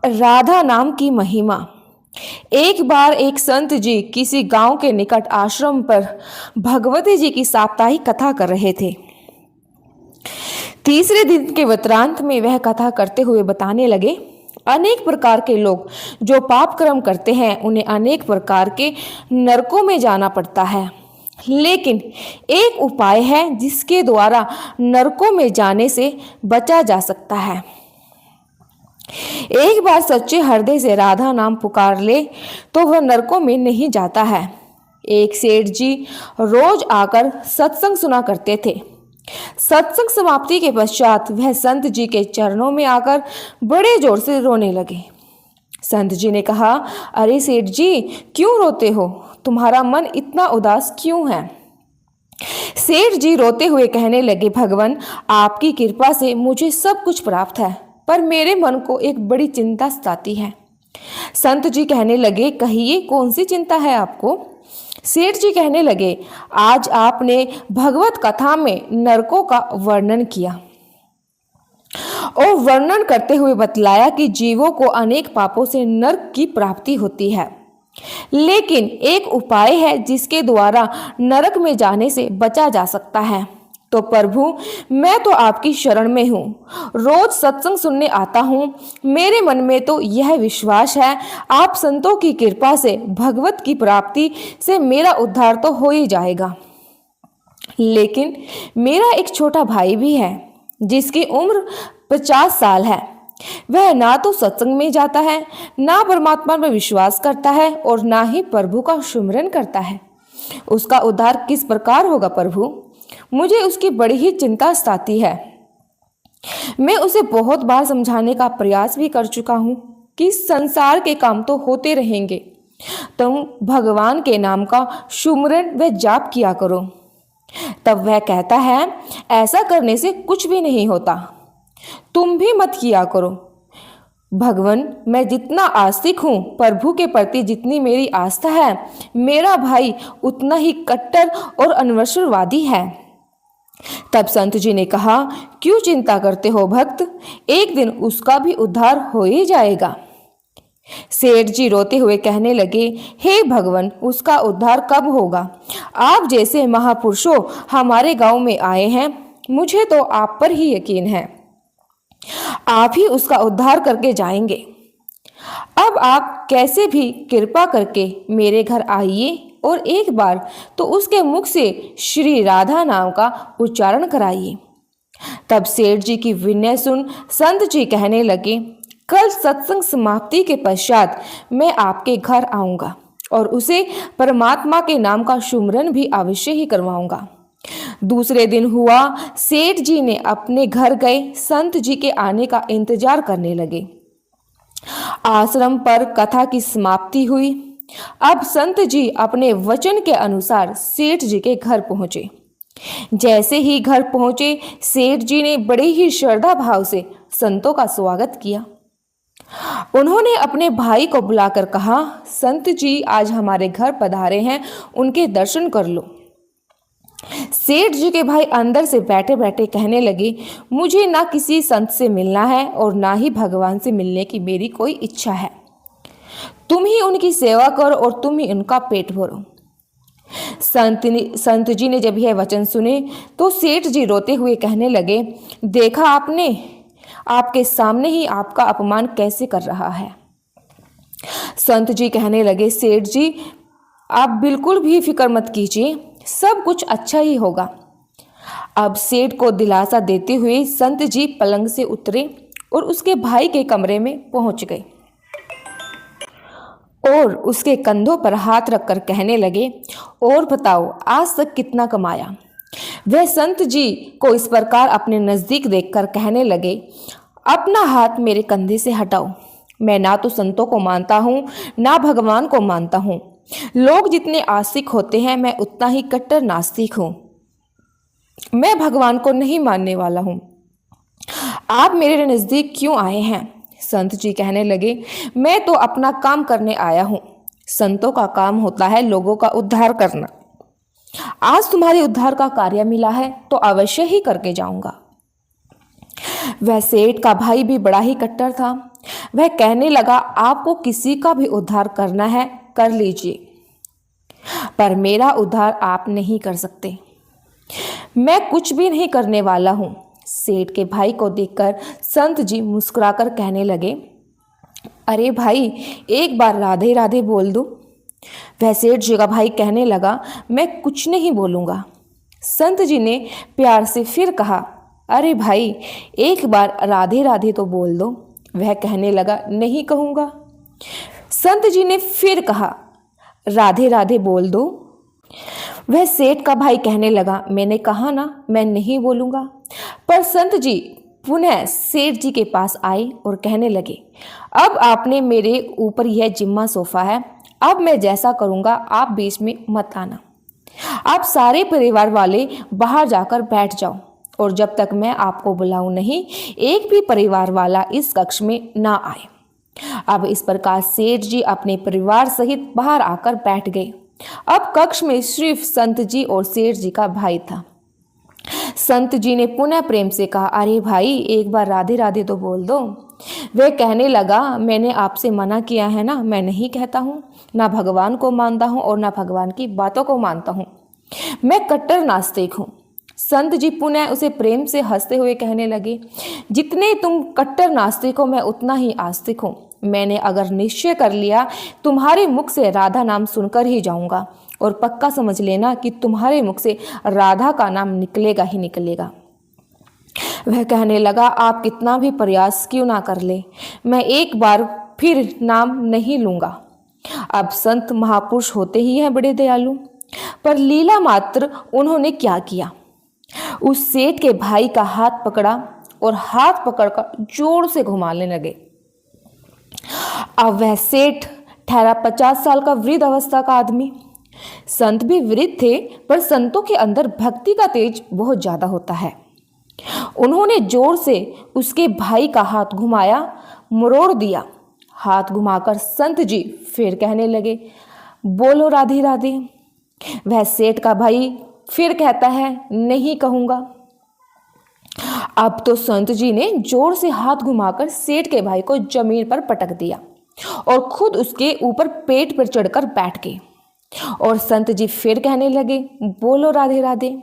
राधा नाम की महिमा। एक बार एक संत जी किसी गांव के निकट आश्रम पर भगवती जी की साप्ताहिक कथा कर रहे थे। तीसरे दिन के वृत्तांत में वह कथा करते हुए बताने लगे, अनेक प्रकार के लोग जो पाप कर्म करते हैं उन्हें अनेक प्रकार के नरकों में जाना पड़ता है, लेकिन एक उपाय है जिसके द्वारा नरकों में जाने से बचा जा सकता है। एक बार सच्चे हृदय से राधा नाम पुकार ले तो वह नरकों में नहीं जाता है। एक सेठ जी रोज आकर सत्संग सुना करते थे। सत्संग समाप्ति के पश्चात वह संत जी के चरणों में आकर बड़े जोर से रोने लगे। संत जी ने कहा, अरे सेठ जी, क्यों रोते हो? तुम्हारा मन इतना उदास क्यों है? सेठ जी रोते हुए कहने लगे, भगवान, आपकी कृपा से मुझे सब कुछ प्राप्त है, पर मेरे मन को एक बड़ी चिंता सताती है। संत जी कहने लगे, कहिए कौन सी चिंता है आपको? सेठ जी कहने लगे, आज आपने भगवत कथा में नरकों का वर्णन किया और वर्णन करते हुए बतलाया कि जीवों को अनेक पापों से नरक की प्राप्ति होती है, लेकिन एक उपाय है जिसके द्वारा नरक में जाने से बचा जा सकता है। तो प्रभु, मैं तो आपकी शरण में हूँ, रोज सत्संग सुनने आता हूँ। मेरे मन में तो यह विश्वास है, आप संतों की कृपा से भगवत की प्राप्ति से मेरा उद्धार तो हो ही जाएगा। लेकिन मेरा एक छोटा भाई भी है जिसकी उम्र 50 साल है। वह ना तो सत्संग में जाता है, ना परमात्मा में विश्वास करता है और ना ही प्रभु का सुमिरन करता है। उसका उद्धार किस प्रकार होगा प्रभु? मुझे उसकी बड़ी ही चिंता सताती है। मैं उसे बहुत बार समझाने का प्रयास भी कर चुका हूँ कि संसार के काम तो होते रहेंगे, तुम भगवान के नाम का सुमिरन व जाप किया करो। तब वह कहता है, ऐसा करने से कुछ भी नहीं होता, तुम भी मत किया करो। भगवान, मैं जितना आस्तिक हूँ, प्रभु के प्रति जितनी मेरी आस्था है, मेरा भाई उतना ही कट्टर और अनवसरवादी है। तब संत जी ने कहा, क्यों चिंता करते हो भक्त, एक दिन उसका भी उद्धार हो ही जाएगा। सेठ जी रोते हुए कहने लगे, हे भगवान, उसका उद्धार कब होगा? आप जैसे महापुरुषों हमारे गांव में आए हैं, मुझे तो आप पर ही यकीन है, आप ही उसका उद्धार करके जाएंगे। अब आप कैसे भी कृपा करके मेरे घर आइए और एक बार तो उसके मुख से श्री राधा नाम का उच्चारण कराइए। तब सेठ जी की विनय सुन संत जी कहने लगे, कल सत्संग समाप्ति के पश्चात मैं आपके घर आऊंगा और उसे परमात्मा के नाम का सुमिरन भी अवश्य ही करवाऊंगा। दूसरे दिन हुआ, सेठ जी ने अपने घर गए संत जी के आने का इंतजार करने लगे। आश्रम पर कथा की समाप्ति हुई। अब संत जी अपने वचन के अनुसार सेठ जी के घर पहुंचे। जैसे ही घर पहुंचे, सेठ जी ने बड़े ही श्रद्धा भाव से संतों का स्वागत किया। उन्होंने अपने भाई को बुलाकर कहा, संत जी आज हमारे घर पधारे हैं, उनके दर्शन कर लो। सेठ जी के भाई अंदर से बैठे बैठे कहने लगे, मुझे ना किसी संत से मिलना है और ना ही भगवान से मिलने की मेरी कोई इच्छा है। तुम ही उनकी सेवा करो और तुम ही उनका पेट भरो। संत जी ने जब यह वचन सुने तो सेठ जी रोते हुए कहने लगे, देखा आपने, आपके सामने ही आपका अपमान कैसे कर रहा है। संत जी कहने लगे, सेठ जी आप बिल्कुल भी फिक्र मत कीजिए, सब कुछ अच्छा ही होगा। अब सेठ को दिलासा देते हुए संत जी पलंग से उतरे और उसके भाई के कमरे में पहुंच गए और उसके कंधों पर हाथ रखकर कहने लगे, और बताओ आज तक कितना कमाया? वह संत जी को इस प्रकार अपने नजदीक देखकर कहने लगे, अपना हाथ मेरे कंधे से हटाओ। मैं ना तो संतों को मानता हूँ ना भगवान को मानता हूँ। लोग जितने आस्तिक होते हैं, मैं उतना ही कट्टर नास्तिक हूँ। मैं भगवान को नहीं मानने वाला हूँ। आप मेरे नजदीक क्यों आए हैं? संत जी कहने लगे, मैं तो अपना काम करने आया हूँ। संतों का काम होता है लोगों का उद्धार करना। आज तुम्हारे उद्धार का कार्य मिला है तो अवश्य ही करके जाऊंगा। वह सेठ का भाई भी बड़ा ही कट्टर था। वह कहने लगा, आपको किसी का भी उद्धार करना है कर लीजिए, पर मेरा उद्धार आप नहीं कर सकते। मैं कुछ भी नहीं करने वाला हूँ। सेठ के भाई को देखकर संत जी मुस्कुराकर कहने लगे, अरे भाई, एक बार राधे राधे बोल दो। वह सेठ जी का भाई कहने लगा, मैं कुछ नहीं बोलूँगा। संत जी ने प्यार से फिर कहा, अरे भाई, एक बार राधे राधे तो बोल दो। वह कहने लगा, नहीं कहूँगा। संत जी ने फिर कहा, राधे राधे बोल दो। वह सेठ का भाई कहने लगा, मैंने कहा ना, मैं नहीं बोलूँगा। पर संत जी पुनः सेठ जी के पास आए और कहने लगे, अब आपने मेरे ऊपर यह जिम्मा सौंपा है, अब मैं जैसा करूँगा आप बीच में मत आना। आप सारे परिवार वाले बाहर जाकर बैठ जाओ, और जब तक मैं आपको बुलाऊं नहीं, एक भी परिवार वाला इस कक्ष में ना आए। अब इस प्रकार सेठ जी अपने परिवार सहित बाहर आकर बैठ गए। अब कक्ष में सिर्फ संत जी और सेठ जी का भाई था। संत जी ने पुनः प्रेम से कहा, अरे भाई, एक बार राधे राधे तो बोल दो। वह कहने लगा, मैंने आपसे मना किया है ना, मैं नहीं कहता हूँ, ना भगवान को मानता हूँ और ना भगवान की बातों को मानता हूँ। मैं कट्टर नास्तिक हूँ। संत जी पुनः उसे प्रेम से हंसते हुए कहने लगे, जितने तुम कट्टर नास्तिक हो, मैं उतना ही आस्तिक हूँ। मैंने अगर निश्चय कर लिया, तुम्हारे मुख से राधा नाम सुनकर ही जाऊंगा, और पक्का समझ लेना कि तुम्हारे मुख से राधा का नाम निकलेगा ही निकलेगा। वह कहने लगा, आप कितना भी प्रयास क्यों ना कर ले, मैं एक बार फिर नाम नहीं लूँगा। अब संत महापुरुष होते ही हैं बड़े दयालु, पर लीला मात्र उन्होंने क्या किया, उस सेठ के भाई का हाथ पकड़ा और हाथ पकड़कर जोर से घुमाने लगे। अब वह सेठ ठहरा 50 साल का वृद्ध अवस्था का आदमी। संत भी वृद्ध थे, पर संतों के अंदर भक्ति का तेज बहुत ज्यादा होता है। उन्होंने जोर से उसके भाई का हाथ घुमाया, मरोड़ दिया। हाथ घुमाकर संत जी फिर कहने लगे, बोलो राधे राधे। वह सेठ का भाई फिर कहता है, नहीं कहूंगा। अब तो संत जी ने जोर से हाथ घुमाकर सेठ के भाई को जमीन पर पटक दिया और खुद उसके ऊपर पेट पर चढ़कर बैठ गए। और संत जी फिर कहने लगे, बोलो राधे राधे।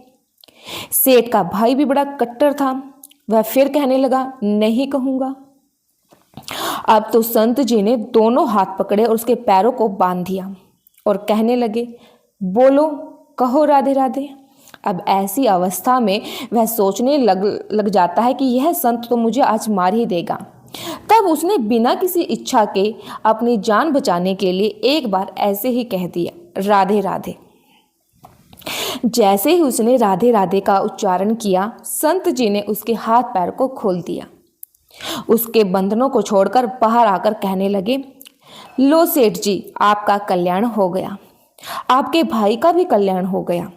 सेठ का भाई भी बड़ा कट्टर था, वह फिर कहने लगा, नहीं कहूंगा। अब तो संत जी ने दोनों हाथ पकड़े और उसके पैरों को बांध दिया और कहने लगे, बोलो, कहो राधे राधे। अब ऐसी अवस्था में वह सोचने लग जाता है कि यह संत तो मुझे आज मार ही देगा। तब उसने बिना किसी इच्छा के अपनी जान बचाने के लिए एक बार ऐसे ही कह दिया, राधे राधे। जैसे ही उसने राधे राधे का उच्चारण किया, संत जी ने उसके हाथ पैर को खोल दिया। उसके बंधनों को छोड़कर बाहर आकर कहने लगे, लो सेठ जी, आपका कल्याण हो गया, आपके भाई का भी कल्याण हो गया।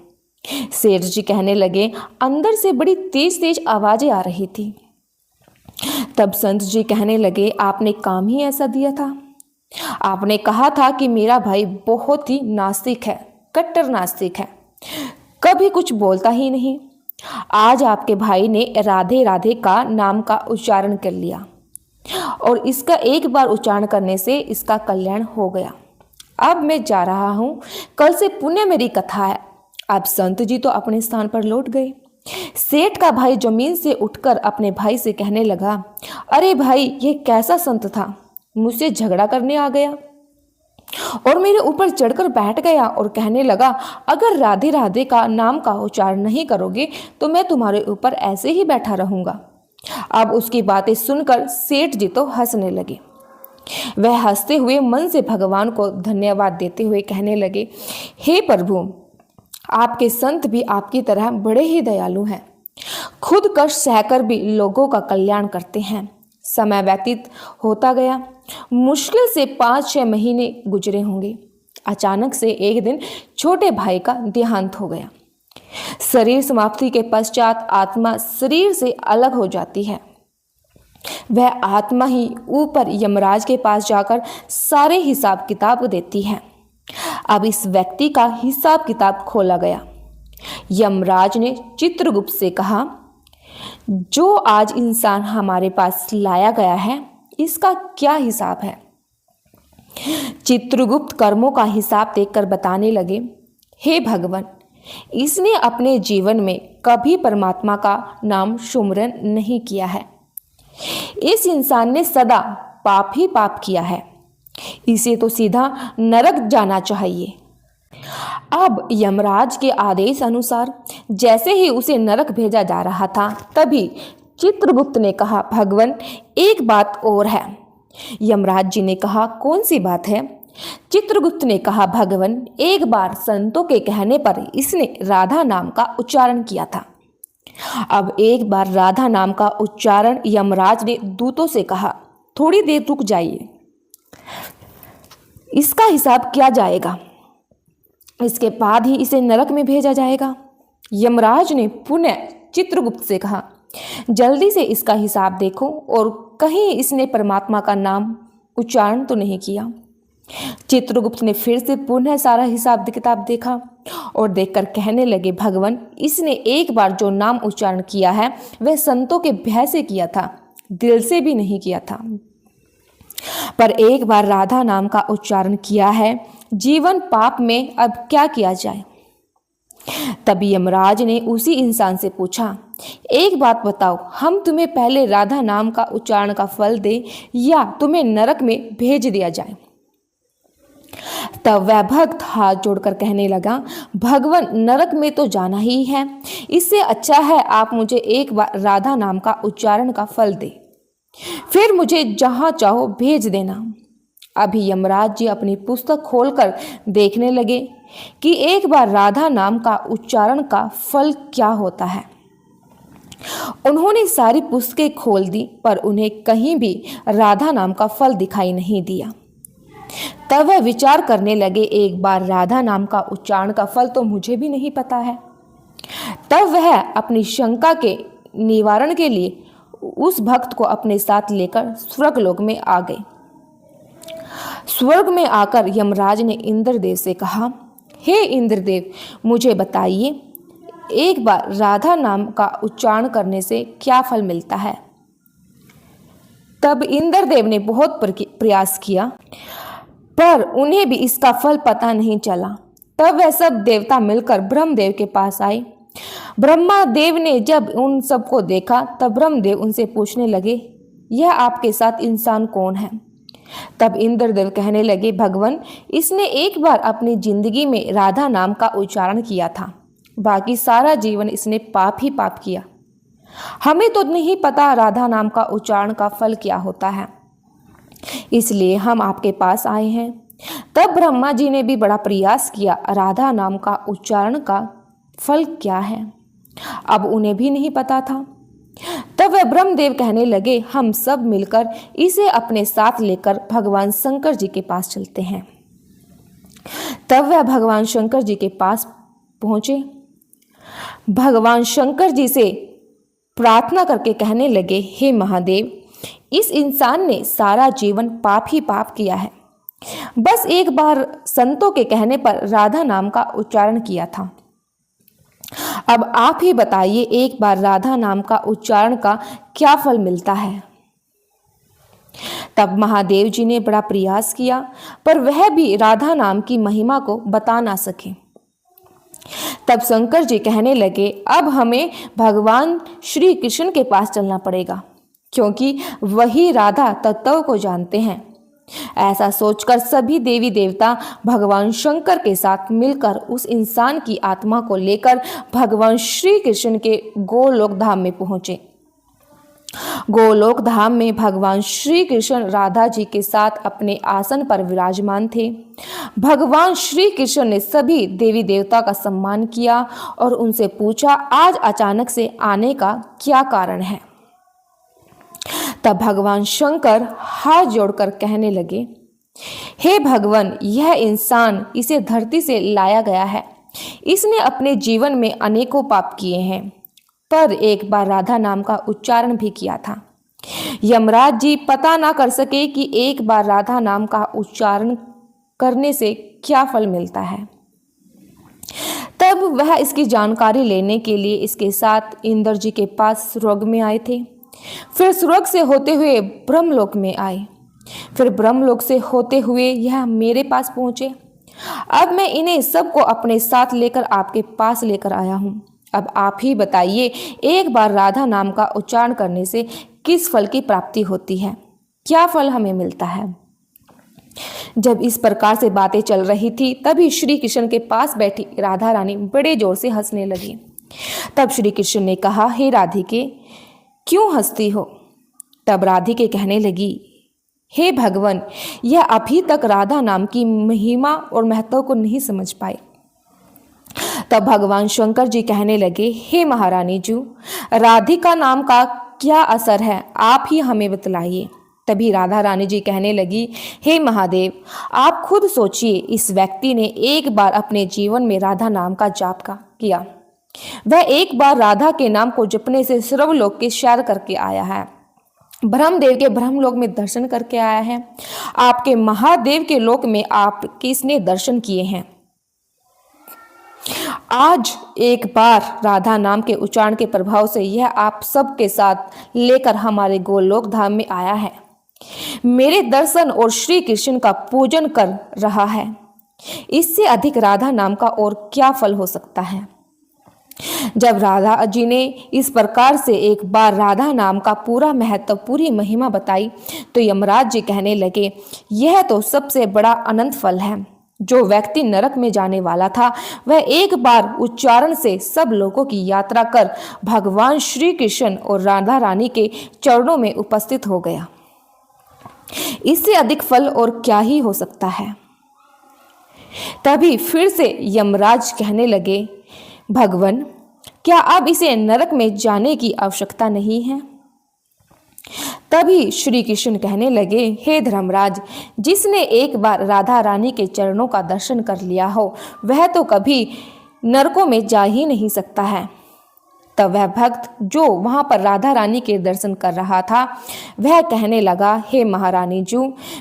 सेठ जी कहने लगे, अंदर से बड़ी तेज तेज आवाजें आ रही थी। तब संत जी कहने लगे, आपने काम ही ऐसा दिया था। आपने कहा था कि मेरा भाई बहुत ही नास्तिक है, कट्टर नास्तिक है, कभी कुछ बोलता ही नहीं। आज आपके भाई ने राधे राधे का नाम का उच्चारण कर लिया और इसका एक बार उच्चारण करने से इसका कल्याण हो गया। अब मैं जा रहा हूँ, कल से पुण्य मेरी कथा है। अब संत जी तो अपने स्थान पर लौट गए। सेठ का भाई जमीन से उठकर अपने भाई से कहने लगा, अरे भाई, ये कैसा संत था, मुझसे झगड़ा करने आ गया और मेरे ऊपर चढ़कर बैठ गया और कहने लगा, अगर राधे राधे का नाम का उच्चारण नहीं करोगे तो मैं तुम्हारे ऊपर ऐसे ही बैठा रहूंगा। अब उसकी बातें सुनकर सेठ जी तो हंसने लगे। वह हंसते हुए मन से भगवान को धन्यवाद देते हुए कहने लगे, हे प्रभु, आपके संत भी आपकी तरह बड़े ही दयालु हैं, खुद कष्ट सहकर भी लोगों का कल्याण करते हैं। समय व्यतीत होता गया, मुश्किल से 5-6 महीने गुजरे होंगे। अचानक से एक दिन छोटे भाई का देहांत हो गया। शरीर समाप्ति के पश्चात आत्मा शरीर से अलग हो जाती है। वह आत्मा ही ऊपर यमराज के पास जाकर सारे हिसाब किताब देती है। अब इस व्यक्ति का हिसाब किताब खोला गया। यमराज ने चित्रगुप्त से कहा, जो आज इंसान हमारे पास लाया गया है, इसका क्या हिसाब है? चित्रगुप्त कर्मों का हिसाब देखकर बताने लगे, हे भगवान, इसने अपने जीवन में कभी परमात्मा का नाम सुमरन नहीं किया है। इस इंसान ने सदा पाप ही पाप किया है। इसे तो सीधा नरक जाना चाहिए। अब यमराज के आदेश अनुसार जैसे ही उसे नरक भेजा जा रहा था, तभी चित्रगुप्त ने कहा, भगवान, एक बात और है। यमराज जी ने कहा, कौन सी बात है? चित्रगुप्त ने कहा, भगवान, एक बार संतों के कहने पर इसने राधा नाम का उच्चारण किया था। अब एक बार राधा नाम का उच्चारण यमराज ने दूतों से कहा, थोड़ी देर रुक जाइए, इसका हिसाब किया जाएगा, इसके बाद ही इसे नरक में भेजा जाएगा। यमराज ने पुनः चित्रगुप्त से कहा, जल्दी से इसका हिसाब देखो और कहीं इसने परमात्मा का नाम उच्चारण तो नहीं किया। चित्रगुप्त ने फिर से पुनः सारा हिसाब किताब देखा और देखकर कहने लगे, भगवान, इसने एक बार जो नाम उच्चारण किया है वह संतों के भय से किया था, दिल से भी नहीं किया था। पर एक बार राधा नाम का उच्चारण किया है, जीवन पाप में, अब क्या किया जाए? तभी यमराज ने उसी इंसान से पूछा, एक बात बताओ, हम तुम्हें पहले राधा नाम का उच्चारण का फल दें या तुम्हें नरक में भेज दिया जाए? तब वह भक्त हाथ जोड़कर कहने लगा, भगवान, नरक में तो जाना ही है, इससे अच्छा है आप मुझे एक बार राधा नाम का उच्चारण का फल दे, फिर मुझे जहां चाहो भेज देना। अभी यमराज जी अपनी पुस्तक खोलकर देखने लगे कि एक बार राधा नाम का उच्चारण का फल क्या होता है। उन्होंने सारी पुस्तकें खोल दी, पर उन्हें कहीं भी राधा नाम का फल दिखाई नहीं दिया। तब वह विचार करने लगे, एक बार राधा नाम का उच्चारण का फल तो मुझे भी नहीं पता है। तब वह अपनी शंका के निवारण के लिए उस भक्त को अपने साथ लेकर स्वर्गलोक में आ गए। स्वर्ग में आकर यमराज ने इंद्रदेव से कहा, हे इंद्रदेव, मुझे बताइए, एक बार राधा नाम का उच्चारण करने से क्या फल मिलता है? तब इंद्रदेव ने बहुत प्रयास किया, पर उन्हें भी इसका फल पता नहीं चला। तब वह सब देवता मिलकर ब्रह्मदेव के पास आए। ब्रह्मा देव ने जब उन सबको देखा, तब ब्रह्मदेव उनसे पूछने लगे, यह आपके साथ इंसान कौन है? तब इंद्रदेव कहने लगे, भगवान, इसने एक बार अपनी जिंदगी में राधा नाम का उच्चारण किया था, बाकी सारा जीवन इसने पाप ही पाप किया। हमें तो नहीं पता राधा नाम का उच्चारण का फल क्या होता है, इसलिए हम आपके पास आए हैं। तब ब्रह्मा जी ने भी बड़ा प्रयास किया, राधा नाम का उच्चारण का फल क्या है, अब उन्हें भी नहीं पता था। तब वह ब्रह्मदेव कहने लगे, हम सब मिलकर इसे अपने साथ लेकर भगवान शंकर जी के पास चलते हैं। तब वह भगवान शंकर जी के पास पहुंचे। भगवान शंकर जी से प्रार्थना करके कहने लगे, हे महादेव, इस इंसान ने सारा जीवन पाप ही पाप किया है, बस एक बार संतों के कहने पर राधा नाम का उच्चारण किया था। अब आप ही बताइए, एक बार राधा नाम का उच्चारण का क्या फल मिलता है? तब महादेव जी ने बड़ा प्रयास किया, पर वह भी राधा नाम की महिमा को बता ना सके। तब शंकर जी कहने लगे, अब हमें भगवान श्री कृष्ण के पास चलना पड़ेगा, क्योंकि वही राधा तत्व को जानते हैं। ऐसा सोचकर सभी देवी देवता भगवान शंकर के साथ मिलकर उस इंसान की आत्मा को लेकर भगवान श्री कृष्ण के गोलोक धाम में पहुंचे। गोलोक धाम में भगवान श्री कृष्ण राधा जी के साथ अपने आसन पर विराजमान थे। भगवान श्री कृष्ण ने सभी देवी देवता का सम्मान किया और उनसे पूछा, आज अचानक से आने का क्या कारण है? तब भगवान शंकर हाथ जोड़कर कहने लगे, हे भगवान, यह इंसान इसे धरती से लाया गया है। इसने अपने जीवन में अनेकों पाप किए हैं, पर एक बार राधा नाम का उच्चारण भी किया था। यमराज जी पता ना कर सके कि एक बार राधा नाम का उच्चारण करने से क्या फल मिलता है। तब वह इसकी जानकारी लेने के लिए इसके साथ इंद्र जी के पास स्वर्ग में आए थे। फिर स्वर्ग से होते हुए ब्रह्मलोक में आए। फिर ब्रह्मलोक से होते हुए यह मेरे पास पहुंचे। अब मैं इन्हें सबको अपने साथ लेकर आपके पास लेकर आया हूं। अब आप ही बताइए, एक बार राधा नाम का उच्चारण करने से किस फल की प्राप्ति होती है? क्या फल हमें मिलता है? जब इस प्रकार से बातें चल रही थी, तभी श्री कृष्ण के पास बैठी राधा रानी बड़े जोर से हंसने लगी। तब श्री कृष्ण ने कहा, हे राधिके, क्यों हंसती हो? तब राधिके कहने लगी, हे भगवान, यह अभी तक राधा नाम की महिमा और महत्व को नहीं समझ पाए। तब भगवान शंकर जी कहने लगे, हे महारानी जी, राधिका नाम का क्या असर है, आप ही हमें बतलाइए। तभी राधा रानी जी कहने लगी, हे महादेव, आप खुद सोचिए, इस व्यक्ति ने एक बार अपने जीवन में राधा नाम का जाप किया। वह एक बार राधा के नाम को जपने से सर्वलोक की सैर करके आया है, ब्रह्मदेव के ब्रह्मलोक में दर्शन करके आया है, आपके महादेव के लोक में आप किसने दर्शन किए हैं। आज एक बार राधा नाम के उच्चारण के प्रभाव से यह आप सबके साथ लेकर हमारे गोलोक धाम में आया है, मेरे दर्शन और श्री कृष्ण का पूजन कर रहा है। इससे अधिक राधा नाम का और क्या फल हो सकता है? जब राधा जी ने इस प्रकार से एक बार राधा नाम का पूरा महत्व, पूरी महिमा बताई, तो यमराज जी कहने लगे, यह तो सबसे बड़ा अनंत फल है। जो व्यक्ति नरक में जाने वाला था, वह एक बार उच्चारण से सब लोगों की यात्रा कर भगवान श्री कृष्ण और राधा रानी के चरणों में उपस्थित हो गया। इससे अधिक फल और क्या ही हो सकता है? तभी फिर से यमराज कहने लगे, भगवान, क्या अब इसे नरक में जाने की आवश्यकता नहीं है? तभी श्री कृष्ण कहने लगे, हे धर्मराज, जिसने एक बार राधा रानी के चरणों का दर्शन कर लिया हो, वह तो कभी नरकों में जा ही नहीं सकता है। तब वह भक्त जो वहां पर राधा रानी के दर्शन कर रहा था, वह कहने लगा, हे महारानी जी,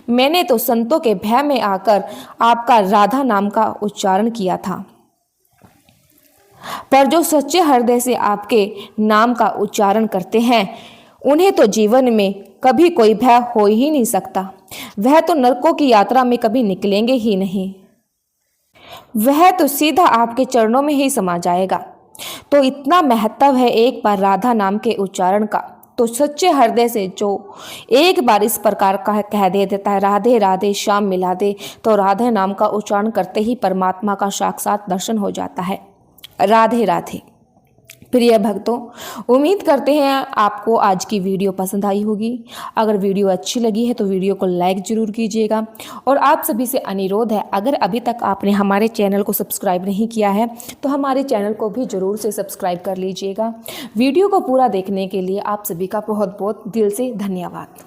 मैंने तो संतों के भय में आकर आपका राधा नाम का उच्चारण किया था, पर जो सच्चे हृदय से आपके नाम का उच्चारण करते हैं, उन्हें तो जीवन में कभी कोई भय हो ही नहीं सकता। वह तो नरकों की यात्रा में कभी निकलेंगे ही नहीं, वह तो सीधा आपके चरणों में ही समा जाएगा। तो इतना महत्व है एक बार राधा नाम के उच्चारण का, तो सच्चे हृदय से जो एक बार इस प्रकार का कह देता है, राधे राधे श्याम मिला दे, तो राधे नाम का उच्चारण करते ही परमात्मा का साक्षात दर्शन हो जाता है। राधे राधे। प्रिय भक्तों, उम्मीद करते हैं आपको आज की वीडियो पसंद आई होगी। अगर वीडियो अच्छी लगी है तो वीडियो को लाइक ज़रूर कीजिएगा, और आप सभी से अनुरोध है, अगर अभी तक आपने हमारे चैनल को सब्सक्राइब नहीं किया है तो हमारे चैनल को भी ज़रूर से सब्सक्राइब कर लीजिएगा। वीडियो को पूरा देखने के लिए आप सभी का बहुत बहुत दिल से धन्यवाद।